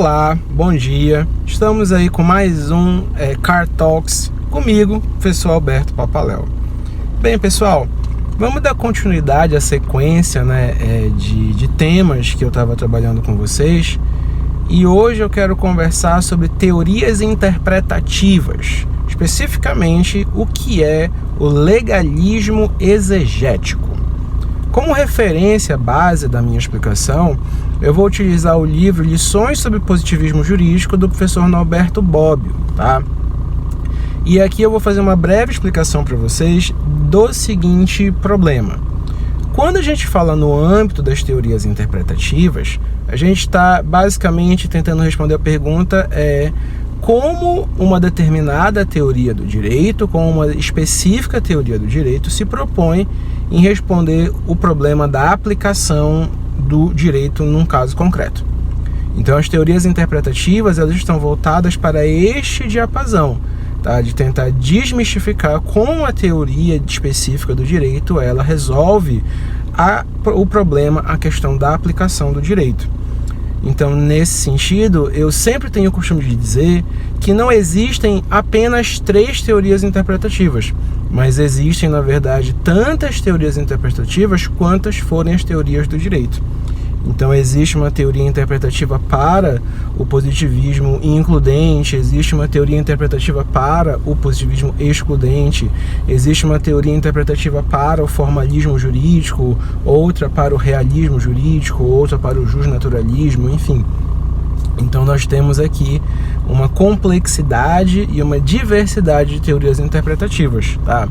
Olá, bom dia. Estamos aí com mais um Car Talks comigo, professor Alberto Papaléu. Bem, pessoal, vamos dar continuidade à sequência de temas que eu estava trabalhando com vocês. E hoje eu quero conversar sobre teorias interpretativas, especificamente o que é o legalismo exegético. Como referência base da minha explicação, eu vou utilizar o livro Lições sobre Positivismo Jurídico do professor Norberto Bobbio, tá? E aqui eu vou fazer uma breve explicação para vocês do seguinte problema. Quando a gente fala no âmbito das teorias interpretativas, a gente está basicamente tentando responder a pergunta como uma determinada teoria do direito, como uma específica teoria do direito, se propõe em responder o problema da aplicação do direito num caso concreto. Então, as teorias interpretativas elas estão voltadas para este diapasão, tá? De tentar desmistificar como a teoria específica do direito ela resolve o problema, a questão da aplicação do direito. Então, nesse sentido, eu sempre tenho o costume de dizer que não existem apenas 3 teorias interpretativas, mas existem, na verdade, tantas teorias interpretativas quantas forem as teorias do direito. Então, existe uma teoria interpretativa para o positivismo includente, existe uma teoria interpretativa para o positivismo excludente, existe uma teoria interpretativa para o formalismo jurídico, outra para o realismo jurídico, outra para o justnaturalismo, enfim. Então, nós temos aqui uma complexidade e uma diversidade de teorias interpretativas, tá?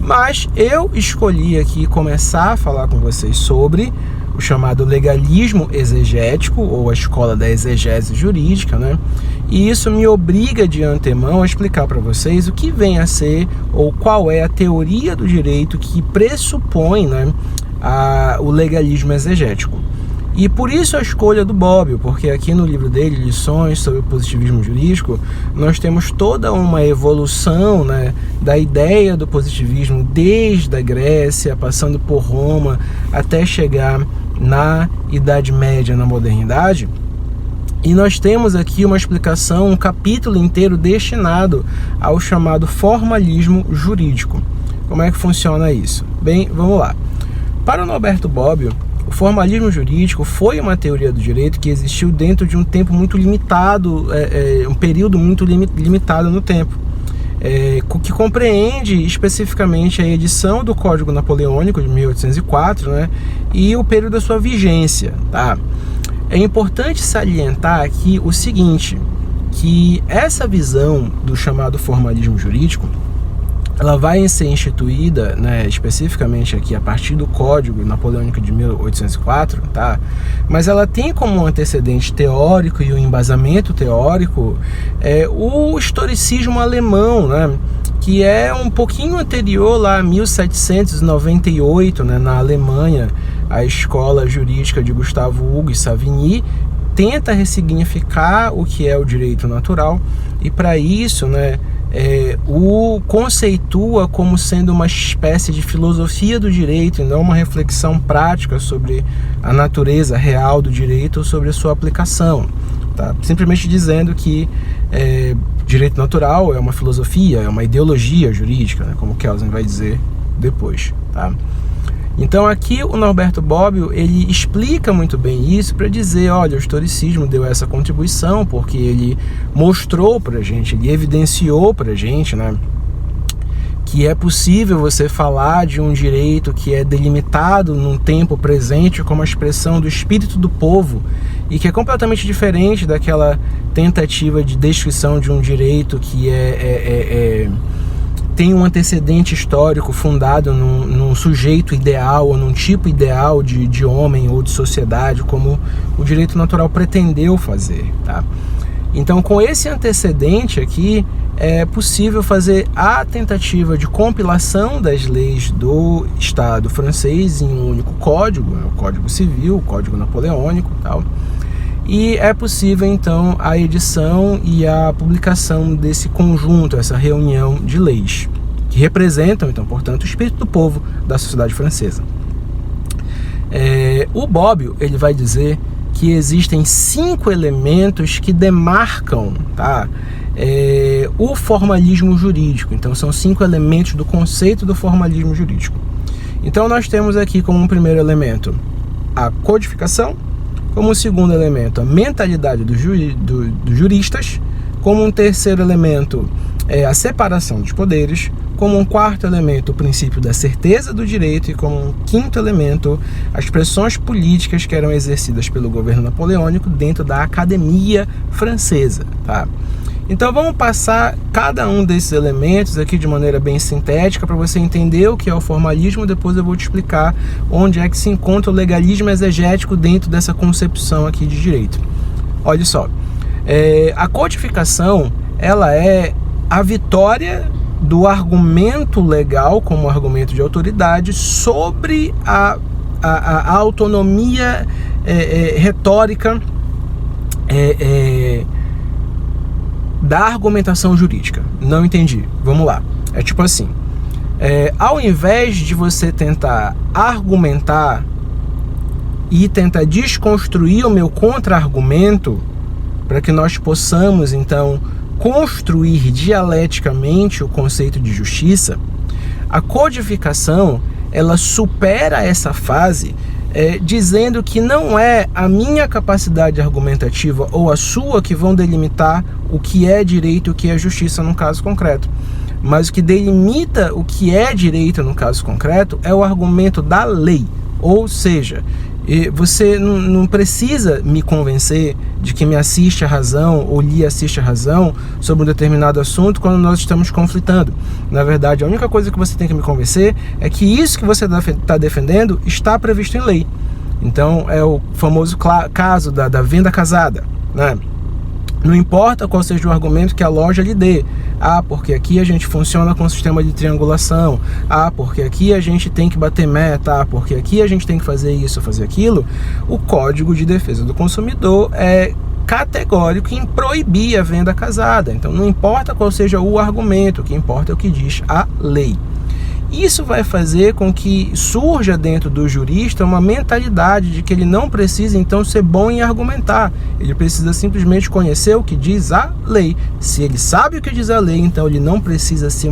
Mas eu escolhi aqui começar a falar com vocês sobre o chamado legalismo exegético, ou a escola da exegese jurídica, né? E isso me obriga de antemão a explicar para vocês o que vem a ser, ou qual é a teoria do direito que pressupõe, o legalismo exegético. E por isso a escolha do Bobbio, porque aqui no livro dele, Lições sobre o Positivismo Jurídico, nós temos toda uma evolução, da ideia do positivismo desde a Grécia, passando por Roma, até chegar na Idade Média, na modernidade. E nós temos aqui uma explicação, um capítulo inteiro destinado ao chamado formalismo jurídico. Como é que funciona isso? Bem, vamos lá. Para o Norberto Bobbio, o formalismo jurídico foi uma teoria do direito que existiu dentro de um tempo muito limitado, um período muito limitado no tempo, que compreende especificamente a edição do Código Napoleônico de 1804, e o período da sua vigência, tá? É importante salientar aqui o seguinte, que essa visão do chamado formalismo jurídico ela vai ser instituída, especificamente aqui a partir do Código Napoleônico de 1804, tá? Mas ela tem como antecedente teórico e o embasamento teórico o historicismo alemão, que é um pouquinho anterior lá a 1798, na Alemanha. A escola jurídica de Gustavo Hugo e Savigny tenta ressignificar o que é o direito natural e para isso, o conceitua como sendo uma espécie de filosofia do direito e não uma reflexão prática sobre a natureza real do direito ou sobre a sua aplicação, tá? Simplesmente dizendo que direito natural é uma filosofia, é uma ideologia jurídica, como Kelsen vai dizer depois, tá? Então aqui o Norberto Bobbio ele explica muito bem isso para dizer, olha, o historicismo deu essa contribuição porque ele mostrou para a gente, ele evidenciou para a gente, que é possível você falar de um direito que é delimitado num tempo presente como a expressão do espírito do povo e que é completamente diferente daquela tentativa de descrição de um direito que tem um antecedente histórico fundado num sujeito ideal ou num tipo ideal de homem ou de sociedade, como o direito natural pretendeu fazer, tá? Então, com esse antecedente aqui, é possível fazer a tentativa de compilação das leis do Estado francês em um único código, o Código Civil, o Código Napoleônico e tal. E é possível, então, a edição e a publicação desse conjunto, essa reunião de leis, que representam, então, portanto, o espírito do povo da sociedade francesa. O Bobbio, ele vai dizer que existem 5 elementos que demarcam, tá, o formalismo jurídico. Então são 5 elementos do conceito do formalismo jurídico. Então nós temos aqui como um primeiro elemento a codificação, como um segundo elemento a mentalidade dos juristas, como um terceiro elemento a separação dos poderes, como um quarto elemento o princípio da certeza do direito e como um quinto elemento as pressões políticas que eram exercidas pelo governo napoleônico dentro da academia francesa, tá? Então vamos passar cada um desses elementos aqui de maneira bem sintética para você entender o que é o formalismo. Depois eu vou te explicar onde é que se encontra o legalismo exegético dentro dessa concepção aqui de direito. Olha só, a codificação ela é a vitória do argumento legal como argumento de autoridade sobre a autonomia retórica da argumentação jurídica. Não entendi. Vamos lá. É tipo assim, ao invés de você tentar argumentar e tentar desconstruir o meu contra-argumento para que nós possamos, então, construir dialeticamente o conceito de justiça, a codificação, ela supera essa fase dizendo que não é a minha capacidade argumentativa ou a sua que vão delimitar o que é direito e o que é justiça no caso concreto. Mas o que delimita o que é direito no caso concreto é o argumento da lei. Ou seja, você não precisa me convencer de que me assiste a razão ou lhe assiste a razão sobre um determinado assunto quando nós estamos conflitando. Na verdade, a única coisa que você tem que me convencer é que isso que você está defendendo está previsto em lei. Então, é o famoso caso da venda casada, né? Não importa qual seja o argumento que a loja lhe dê. Ah, porque aqui a gente funciona com um sistema de triangulação. Ah, porque aqui a gente tem que bater meta. Ah, porque aqui a gente tem que fazer isso, fazer aquilo. O Código de Defesa do Consumidor é categórico em proibir a venda casada. Então não importa qual seja o argumento, o que importa é o que diz a lei. Isso vai fazer com que surja dentro do jurista uma mentalidade de que ele não precisa então ser bom em argumentar. Ele precisa simplesmente conhecer o que diz a lei. Se ele sabe o que diz a lei, então ele não precisa ser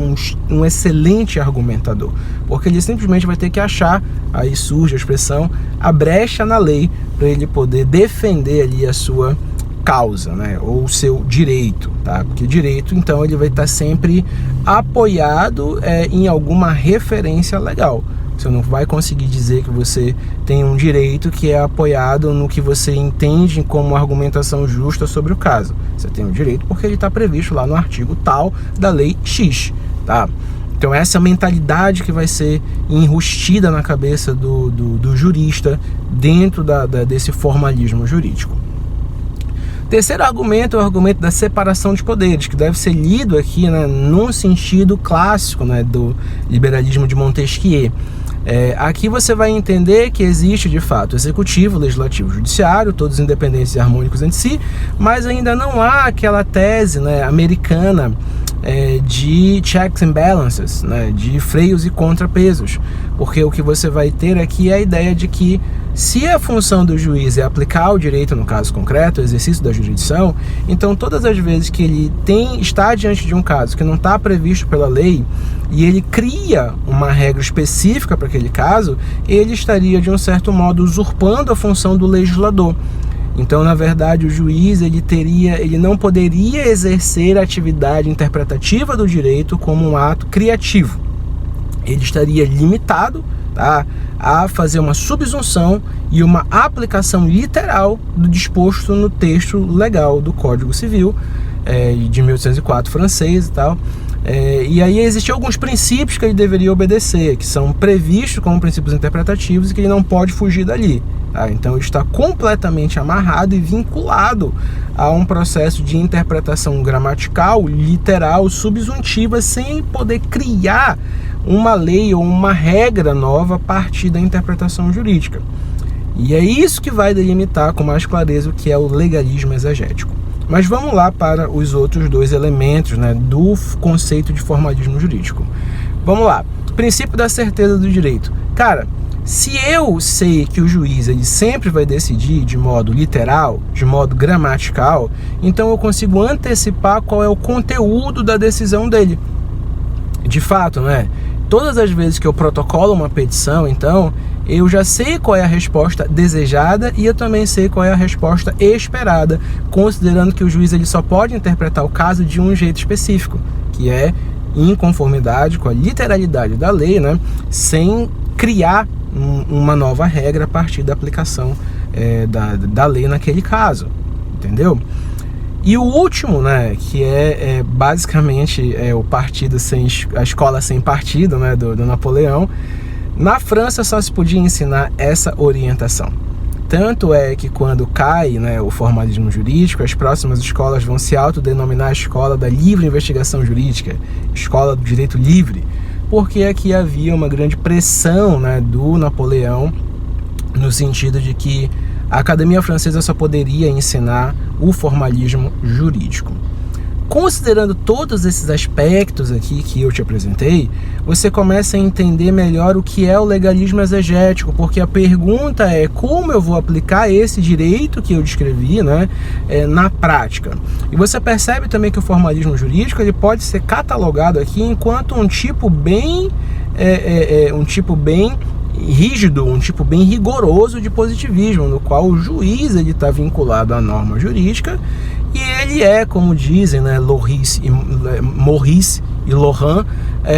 um excelente argumentador, porque ele simplesmente vai ter que achar, aí surge a expressão, a brecha na lei para ele poder defender ali a sua causa, né, ou o seu direito, tá? Porque direito, então, ele vai estar sempre apoiado em alguma referência legal. Você não vai conseguir dizer que você tem um direito que é apoiado no que você entende como argumentação justa sobre o caso. Você tem um direito porque ele está previsto lá no artigo tal da lei X, tá? Então essa mentalidade que vai ser enrustida na cabeça do jurista dentro desse formalismo jurídico. Terceiro argumento é o argumento da separação de poderes, que deve ser lido aqui, né, num sentido clássico, né, do liberalismo de Montesquieu. Aqui você vai entender que existe de fato executivo, legislativo, judiciário, todos independentes e harmônicos entre si, mas ainda não há aquela tese, né, americana de checks and balances, né, de freios e contrapesos, porque o que você vai ter aqui é a ideia de que se a função do juiz é aplicar o direito no caso concreto, o exercício da jurisdição, então todas as vezes que ele está diante de um caso que não está previsto pela lei e ele cria uma regra específica para aquele caso, ele estaria de um certo modo usurpando a função do legislador. Então, na verdade, o juiz ele não poderia exercer a atividade interpretativa do direito como um ato criativo. Ele estaria limitado, tá, a fazer uma subsunção e uma aplicação literal do disposto no texto legal do Código Civil de 1804 francês e tal. E aí existem alguns princípios que ele deveria obedecer, que são previstos como princípios interpretativos e que ele não pode fugir dali. Tá? Então ele está completamente amarrado e vinculado a um processo de interpretação gramatical, literal, subsuntiva, sem poder criar uma lei ou uma regra nova a partir da interpretação jurídica. E é isso que vai delimitar com mais clareza o que é o legalismo exegético. Mas vamos lá para os outros dois elementos, né, do conceito de formalismo jurídico. Vamos lá. Princípio da certeza do direito. Cara, Se eu sei que o juiz ele sempre vai decidir de modo literal, de modo gramatical, então eu consigo antecipar qual é o conteúdo da decisão dele. De fato, né? Todas as vezes que eu protocolo uma petição, então, eu já sei qual é a resposta desejada e eu também sei qual é a resposta esperada, considerando que o juiz ele só pode interpretar o caso de um jeito específico, que é em conformidade com a literalidade da lei, né? Sem criar uma nova regra a partir da aplicação da lei naquele caso, entendeu? E o último, né, que é basicamente o partido a escola sem partido, né, do Napoleão. Na França só se podia ensinar essa orientação. Tanto é que quando cai, né, o formalismo jurídico, as próximas escolas vão se autodenominar Escola da Livre Investigação Jurídica, Escola do Direito Livre, porque aqui havia uma grande pressão, né, do Napoleão, no sentido de que a Academia Francesa só poderia ensinar o formalismo jurídico. Considerando todos esses aspectos aqui que eu te apresentei, você começa a entender melhor o que é o legalismo exegético, porque a pergunta é como eu vou aplicar esse direito que eu descrevi, né, na prática. E você percebe também que o formalismo jurídico ele pode ser catalogado aqui enquanto um tipo bem rígido, um tipo bem rigoroso de positivismo, no qual o juiz está vinculado à norma jurídica e ele como dizem, né, Maurice e Laurent,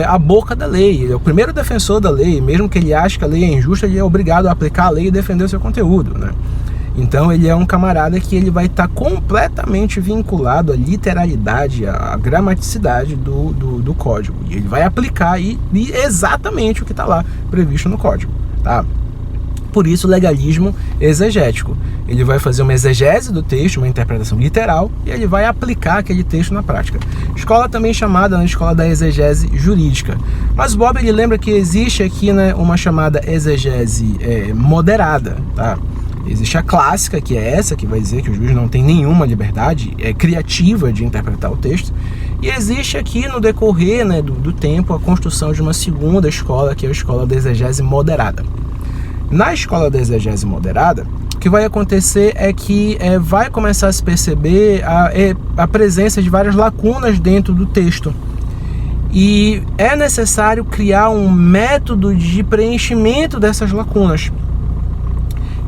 a boca da lei. Ele é o primeiro defensor da lei, mesmo que ele ache que a lei é injusta, ele é obrigado a aplicar a lei e defender o seu conteúdo, né? Então ele é um camarada que ele vai estar completamente vinculado à literalidade, à gramaticidade do código. E ele vai aplicar exatamente o que está lá previsto no código, tá? Por isso o legalismo exegético. Ele vai fazer uma exegese do texto, uma interpretação literal, e ele vai aplicar aquele texto na prática. Escola também chamada, escola da exegese jurídica. Mas Bob ele lembra que existe aqui, né, uma chamada exegese moderada, tá? Existe a clássica, que é essa, que vai dizer que o juiz não tem nenhuma liberdade criativa de interpretar o texto. E existe aqui, no decorrer, né, do tempo, a construção de uma segunda escola, que é a escola da exegese moderada. Na escola da exegese moderada, o que vai acontecer é que vai começar a se perceber a presença de várias lacunas dentro do texto. E é necessário criar um método de preenchimento dessas lacunas.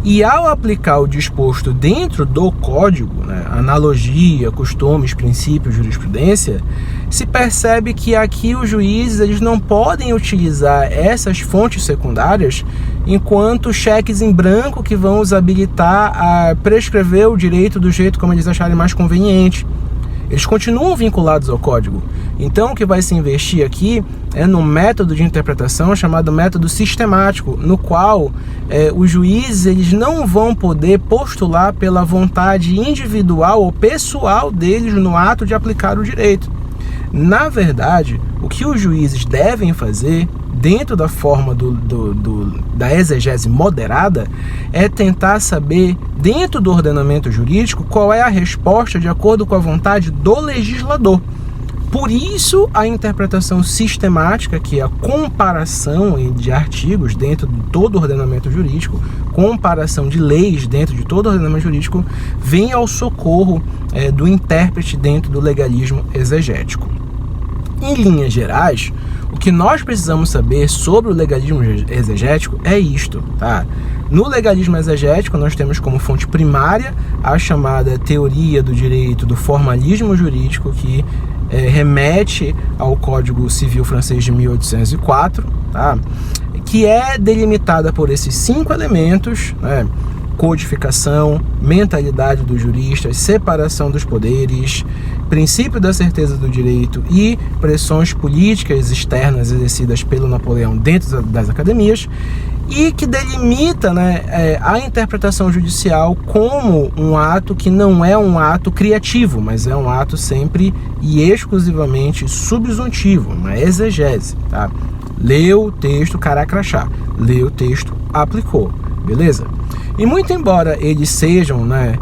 E ao aplicar o disposto dentro do código, né, analogia, costumes, princípios, jurisprudência, se percebe que aqui os juízes eles não podem utilizar essas fontes secundárias enquanto cheques em branco que vão os habilitar a prescrever o direito do jeito como eles acharem mais conveniente. Eles continuam vinculados ao código. Então, o que vai se investir aqui é num método de interpretação chamado método sistemático, no qual os juízes eles não vão poder postular pela vontade individual ou pessoal deles no ato de aplicar o direito. Na verdade, o que os juízes devem fazer, dentro da forma da exegese moderada, é tentar saber, dentro do ordenamento jurídico, qual é a resposta de acordo com a vontade do legislador. Por isso, a interpretação sistemática, que é a comparação de artigos dentro de todo o ordenamento jurídico, comparação de leis dentro de todo o ordenamento jurídico, vem ao socorro do intérprete dentro do legalismo exegético. Em linhas gerais, o que nós precisamos saber sobre o legalismo exegético é isto, tá? No legalismo exegético, nós temos como fonte primária a chamada teoria do direito do formalismo jurídico, que remete ao Código Civil francês de 1804, tá? Que é delimitada por esses 5 elementos, né? Codificação, mentalidade dos juristas, separação dos poderes, princípio da certeza do direito e pressões políticas externas exercidas pelo Napoleão dentro das academias, e que delimita, né, a interpretação judicial como um ato que não é um ato criativo, mas é um ato sempre e exclusivamente subsuntivo, uma exegese, tá? Leu o texto, cara crachá, leu o texto, aplicou, beleza? E muito embora eles sejam, né,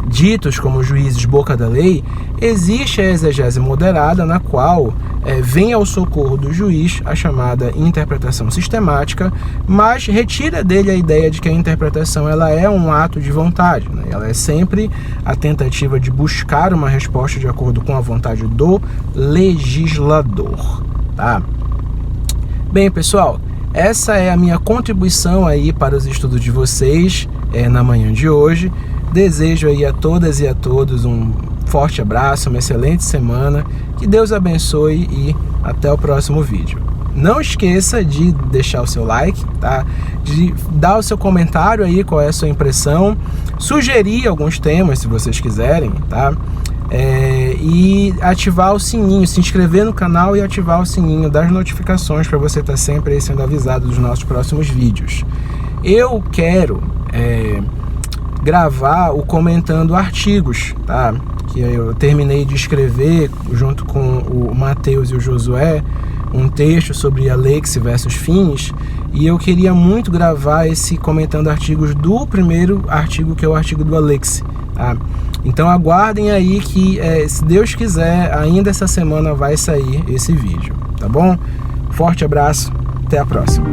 ditos como juízes boca da lei, existe a exegese moderada, na qual vem ao socorro do juiz a chamada interpretação sistemática, mas retira dele a ideia de que a interpretação ela é um ato de vontade, né? Ela é sempre a tentativa de buscar uma resposta de acordo com a vontade do legislador, tá? Bem, pessoal, essa é a minha contribuição aí para os estudos de vocês na manhã de hoje. Desejo aí a todas e a todos um forte abraço, uma excelente semana, que Deus abençoe e até o próximo vídeo. Não esqueça de deixar o seu like, tá? De dar o seu comentário aí, qual é a sua impressão, sugerir alguns temas se vocês quiserem, tá? E ativar o sininho, se inscrever no canal e ativar o sininho das notificações para você estar sempre aí sendo avisado dos nossos próximos vídeos. Eu quero gravar o comentando artigos, tá? Que eu terminei de escrever junto com o Mateus e o Josué um texto sobre Alex versus fins, e eu queria muito gravar esse comentando artigos do primeiro artigo, que é o artigo do Alex, tá? Então aguardem aí que, se Deus quiser, ainda essa semana vai sair esse vídeo, tá bom? Forte abraço, até a próxima.